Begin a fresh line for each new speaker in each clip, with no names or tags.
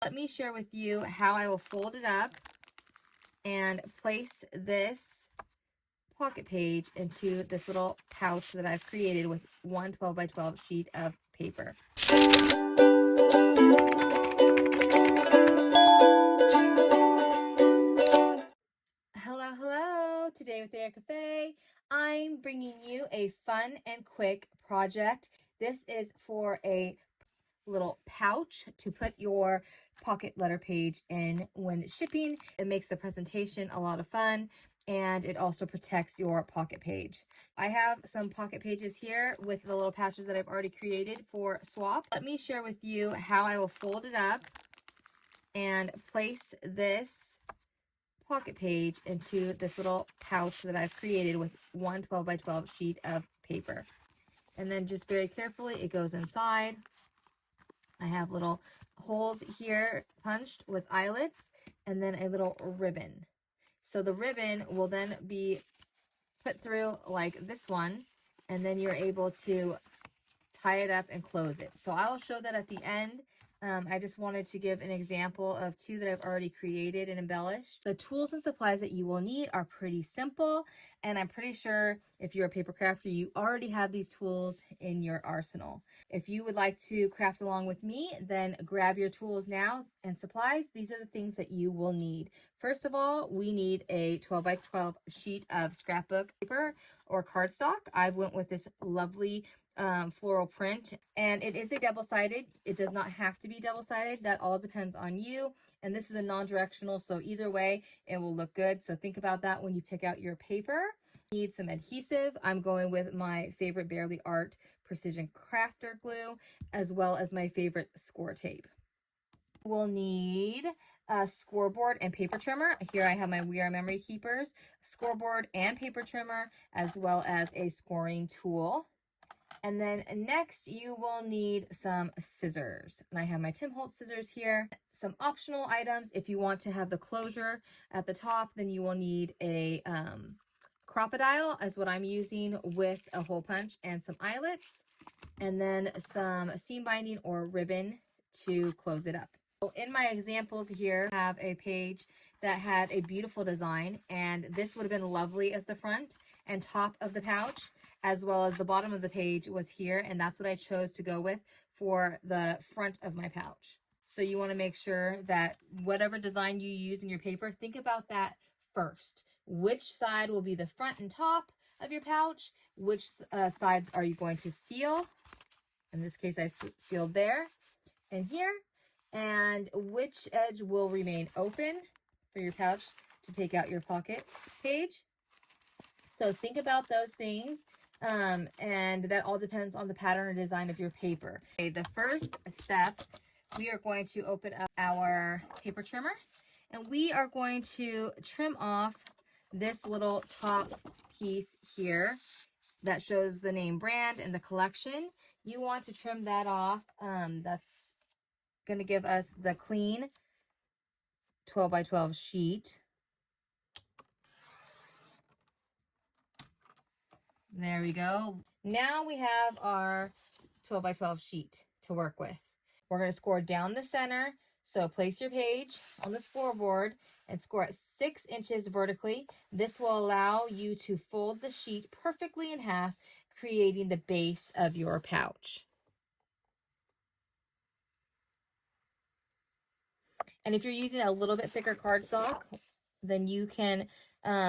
Let me share with you how I will fold it up and place this pocket page into this little pouch that I've created with one 12 by 12 sheet of paper. Hello, today with the Cafe, I'm bringing you a fun and quick project. This is for a little pouch to put your pocket letter page in when shipping. It makes the presentation a lot of fun, and it also protects your pocket page. I have some pocket pages here with the little pouches that I've already created for swap. Let me share with you how I will fold it up and place this pocket page into this little pouch that I've created with one 12 by 12 sheet of paper. And then just very carefully, it goes inside. I have little holes here punched with eyelets and then a little ribbon. So the ribbon will then be put through like this one, and then you're able to tie it up and close it. So I will show that at the end. I just wanted to give an example of two that I've already created and embellished. The tools and supplies that you will need are pretty simple, and I'm pretty sure if you're a paper crafter, you already have these tools in your arsenal. If you would like to craft along with me, then grab your tools now and supplies. These are the things that you will need. First of all, we need a 12 by 12 sheet of scrapbook paper or cardstock. I've went with this lovely floral print, and it is a double-sided. It does not have to be double-sided. That all depends on you, and this is a non-directional, so either way it will look good. So think about that when you pick out your paper. Need some adhesive. I'm going with my favorite Barely Art Precision Crafter glue, as well as my favorite score tape. We'll need a scoreboard and paper trimmer. Here I have my We Are Memory Keepers scoreboard and paper trimmer, as well as a scoring tool. And then next you will need some scissors. And I have my Tim Holtz scissors here. Some optional items, if you want to have the closure at the top, then you will need a crocodile, as what I'm using, with a hole punch and some eyelets. And then some seam binding or ribbon to close it up. So in my examples here, I have a page that had a beautiful design, and this would have been lovely as the front and top of the pouch, as well as the bottom of the page was here, and that's what I chose to go with for the front of my pouch. So you want to make sure that whatever design you use in your paper, think about that first. Which side will be the front and top of your pouch? Which sides are you going to seal? In this case, I sealed there and here. And which edge will remain open for your pouch to take out your pocket page. So think about those things, and that all depends on the pattern or design of your paper. Okay, the first step, we are going to open up our paper trimmer, and we are going to trim off this little top piece here that shows the name brand and the collection. You want to trim that off. That's going to give us the clean 12 by 12 sheet. There we go. Now we have our 12 by 12 sheet to work with. We're going to score down the center. So place your page on the scoreboard and score at 6 inches vertically. This will allow you to fold the sheet perfectly in half, creating the base of your pouch. And if you're using a little bit thicker cardstock, then you can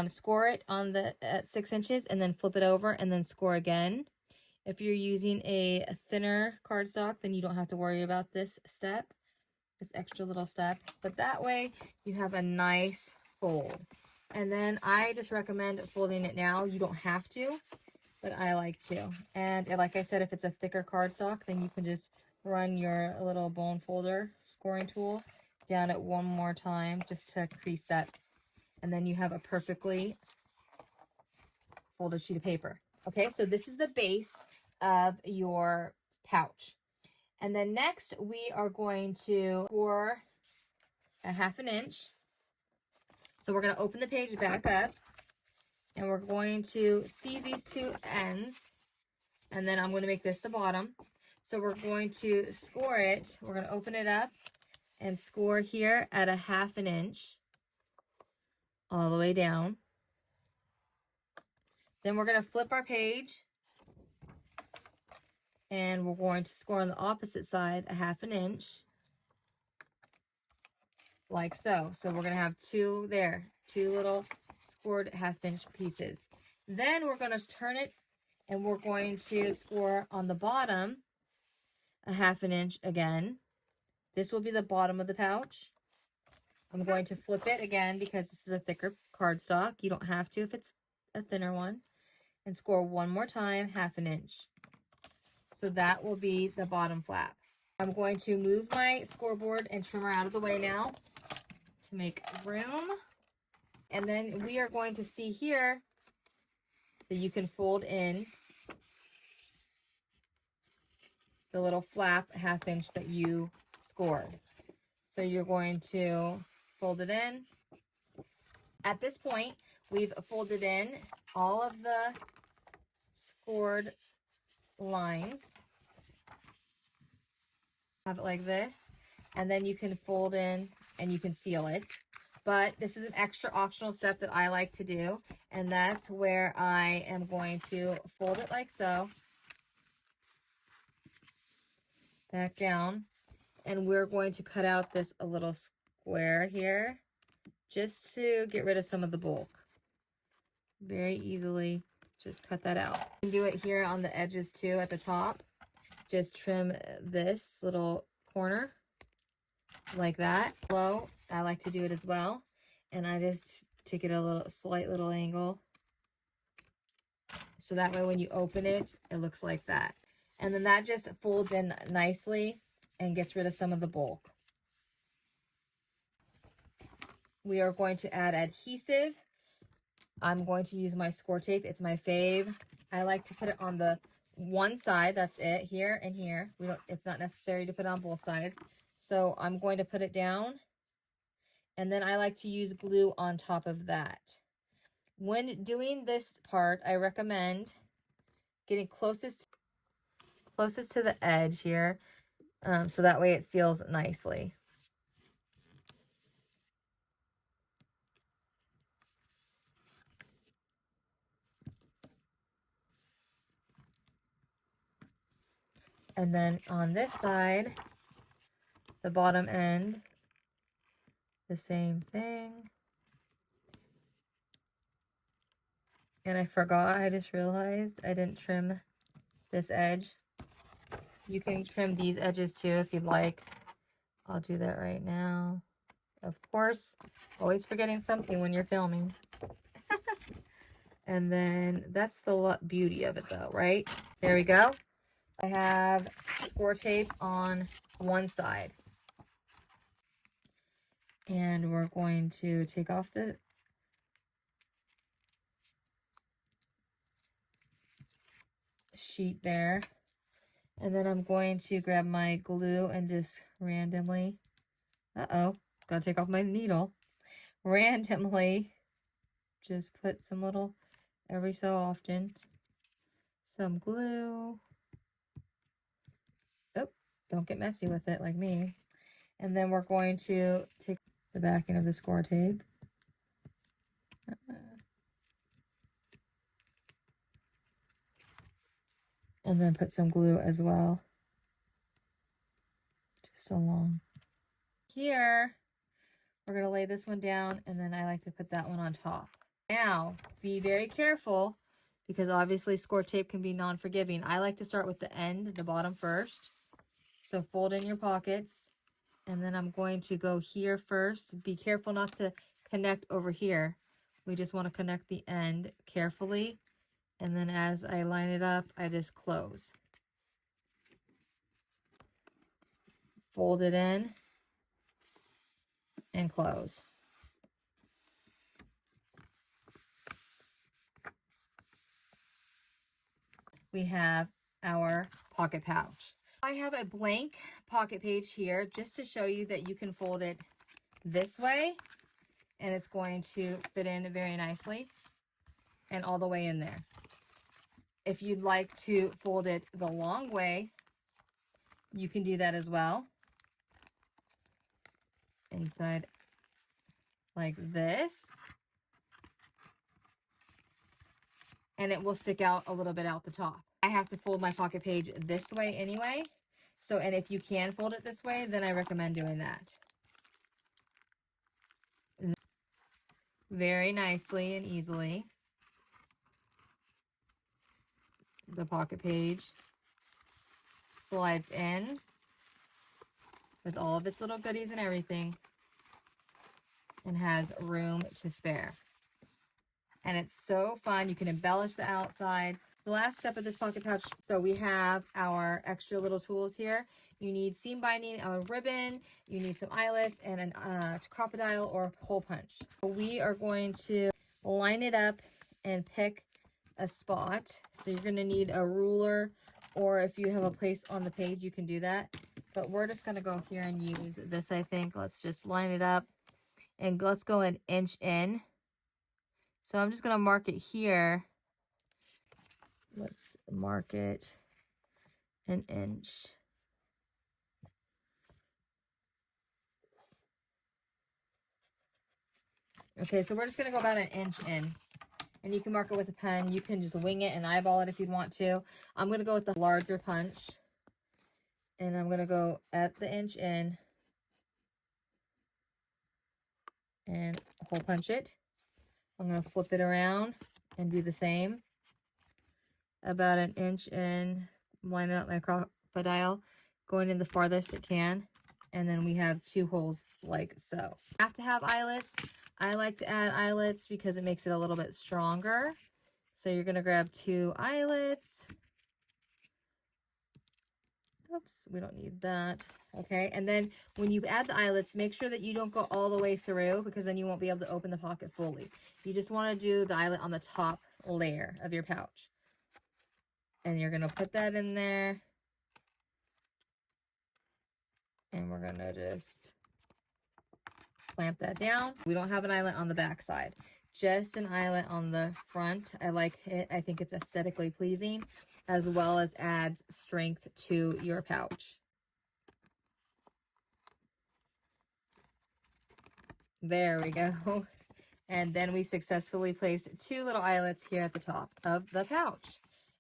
score it on the at 6 inches and then flip it over and then score again. If you're using a thinner cardstock, then you don't have to worry about this step, this extra little step. But that way you have a nice fold. And then I just recommend folding it now. You don't have to, but I like to. And like I said, if it's a thicker cardstock, then you can just run your little bone folder scoring tool down it one more time just to crease that, and then you have a perfectly folded sheet of paper. Okay, so this is the base of your pouch. And then next we are going to score a 1/2 inch. So we're going to open the page back up, and we're going to see these two ends, and then I'm going to make this the bottom. So we're going to score it. We're going to open it up and score here at a 1/2 inch all the way down. Then we're going to flip our page and we're going to score on the opposite side a 1/2 inch like so. So we're going to have two little scored 1/2 inch pieces. Then we're going to turn it and we're going to score on the bottom a 1/2 inch again. This will be the bottom of the pouch. I'm going to flip it again because this is a thicker cardstock. You don't have to if it's a thinner one. And score one more time, 1/2 inch. So that will be the bottom flap. I'm going to move my scoreboard and trimmer out of the way now to make room. And then we are going to see here that you can fold in the little flap 1/2 inch that you scored. So you're going to fold it in. At this point, we've folded in all of the scored lines. Have it like this, and then you can fold in and you can seal it. But this is an extra optional step that I like to do, and that's where I am going to fold it like so, back down, and we're going to cut out this a little square here just to get rid of some of the bulk. Very easily, just cut that out. You can do it here on the edges too at the top. Just trim this little corner like that. Below, I like to do it as well. And I just take it a slight little angle. So that way when you open it, it looks like that. And then that just folds in nicely and gets rid of some of the bulk. We are going to add adhesive. I'm going to use my score tape. It's my fave. I like to put it on the one side. That's it, here and here. It's not necessary to put on both sides. So I'm going to put it down. And then I like to use glue on top of that. When doing this part, I recommend getting closest to the edge here, so that way it seals nicely. And then on this side, the bottom end, the same thing. And I forgot, I just realized I didn't trim this edge. You can trim these edges too if you'd like. I'll do that right now. Of course, always forgetting something when you're filming. And then that's the beauty of it though, right? There we go. I have score tape on one side. And we're going to take off the sheet there. And then I'm going to grab my glue and just randomly, gotta take off my needle. Randomly, just put some little, every so often, some glue. Oh, don't get messy with it like me. And then we're going to take the backing of the score tape. And then put some glue as well. Just along here. We're going to lay this one down, and then I like to put that one on top. Now, be very careful, because obviously score tape can be non-forgiving. I like to start with the end, the bottom first. So fold in your pockets, and then I'm going to go here first. Be careful not to connect over here. We just want to connect the end carefully. And then as I line it up, I just close. Fold it in and close. We have our pocket pouch. I have a blank pocket page here just to show you that you can fold it this way and it's going to fit in very nicely and all the way in there. If you'd like to fold it the long way, you can do that as well. inside like this. And it will stick out a little bit out the top. I have to fold my pocket page this way anyway. So, and if you can fold it this way, then I recommend doing that. Very nicely and easily, the pocket page slides in with all of its little goodies and everything, and has room to spare. And it's so fun. You can embellish the outside. The last step of this pocket pouch, so we have our extra little tools here. You need seam binding, a ribbon, you need some eyelets, and a crocodile or hole punch. We are going to line it up and pick a spot. So you're gonna need a ruler, or if you have a place on the page, you can do that. But we're just gonna go here and use this, I think. Let's just line it up, and let's go an inch in. So I'm just gonna mark it here. Let's mark it an inch. Okay, so we're just gonna go about an inch in. And you can mark it with a pen. You can just wing it and eyeball it if you'd want to. I'm gonna go with the larger punch. And I'm gonna go at the inch in and hole punch it. I'm gonna flip it around and do the same. About an inch in, lining up my crocodile, going in the farthest it can. And then we have 2 holes like so. Have to have eyelets. I like to add eyelets because it makes it a little bit stronger. So you're gonna grab 2 eyelets. Oops, we don't need that. Okay, and then when you add the eyelets, make sure that you don't go all the way through, because then you won't be able to open the pocket fully. You just want to do the eyelet on the top layer of your pouch. And you're gonna put that in there. And we're gonna just clamp that down. We don't have an eyelet on the back side, just an eyelet on the front. I like it. I think it's aesthetically pleasing, as well as adds strength to your pouch. There we go. And then we successfully placed 2 little eyelets here at the top of the pouch.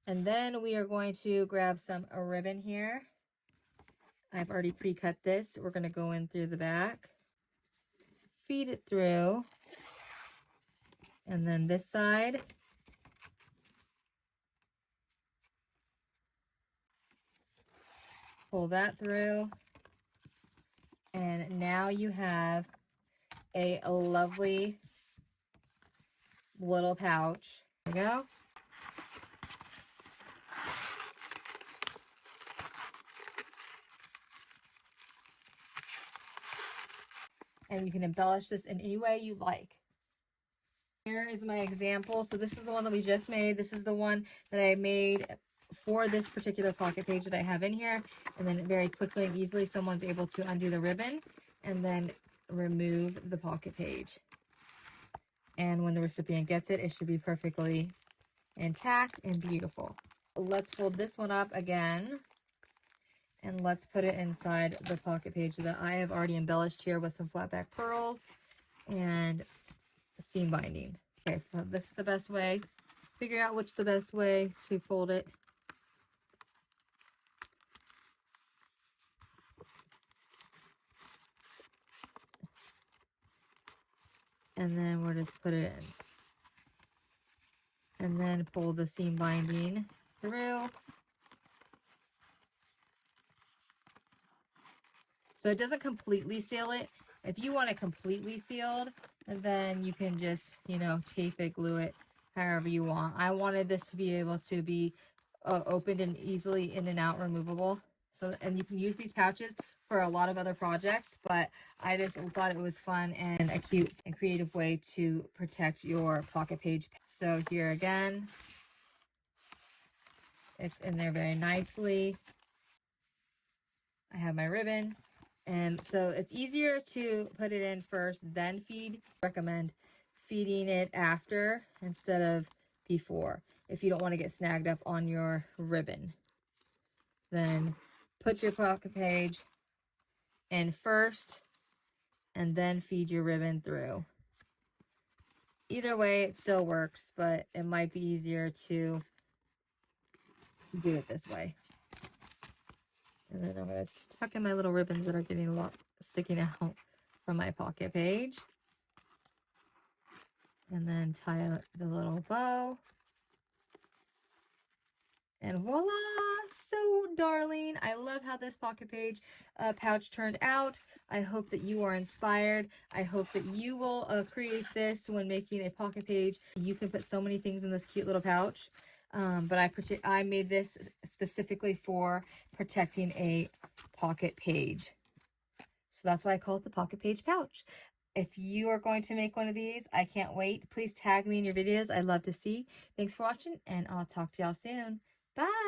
And then we are going to grab some ribbon here. I've already pre-cut this. We're going to go in through the back, feed it through, and then this side. Pull that through. And now you have a lovely little pouch. There we go. And you can embellish this in any way you like. Here is my example. So this is the one that we just made. This is the one that I made for this particular pocket page that I have in here. And then very quickly and easily, someone's able to undo the ribbon and then remove the pocket page. And when the recipient gets it, it should be perfectly intact and beautiful. Let's fold this one up again. And let's put it inside the pocket page that I have already embellished here with some flat back pearls and seam binding. Okay, so this is the best way. Figure out which the best way to fold it. And then we'll just put it in. And then pull the seam binding through. So it doesn't completely seal it. If you want it completely sealed, then you can just, you know, tape it, glue it, however you want. I wanted this to be able to be opened and easily in and out removable. So, and you can use these pouches for a lot of other projects, but I just thought it was fun and a cute and creative way to protect your pocket page. So here again, it's in there very nicely. I have my ribbon. And so it's easier to put it in first, then feed. I recommend feeding it after instead of before. If you don't want to get snagged up on your ribbon, then put your pocket page in first and then feed your ribbon through. Either way, it still works, but it might be easier to do it this way. And then I'm going to tuck in my little ribbons that are getting a lot sticking out from my pocket page. And then tie out the little bow. And voila! So darling. I love how this pocket page pouch turned out. I hope that you are inspired. I hope that you will create this when making a pocket page. You can put so many things in this cute little pouch. But I made this specifically for protecting a pocket page. So that's why I call it the pocket page pouch. If you are going to make one of these, I can't wait. Please tag me in your videos. I'd love to see. Thanks for watching, and I'll talk to y'all soon. Bye!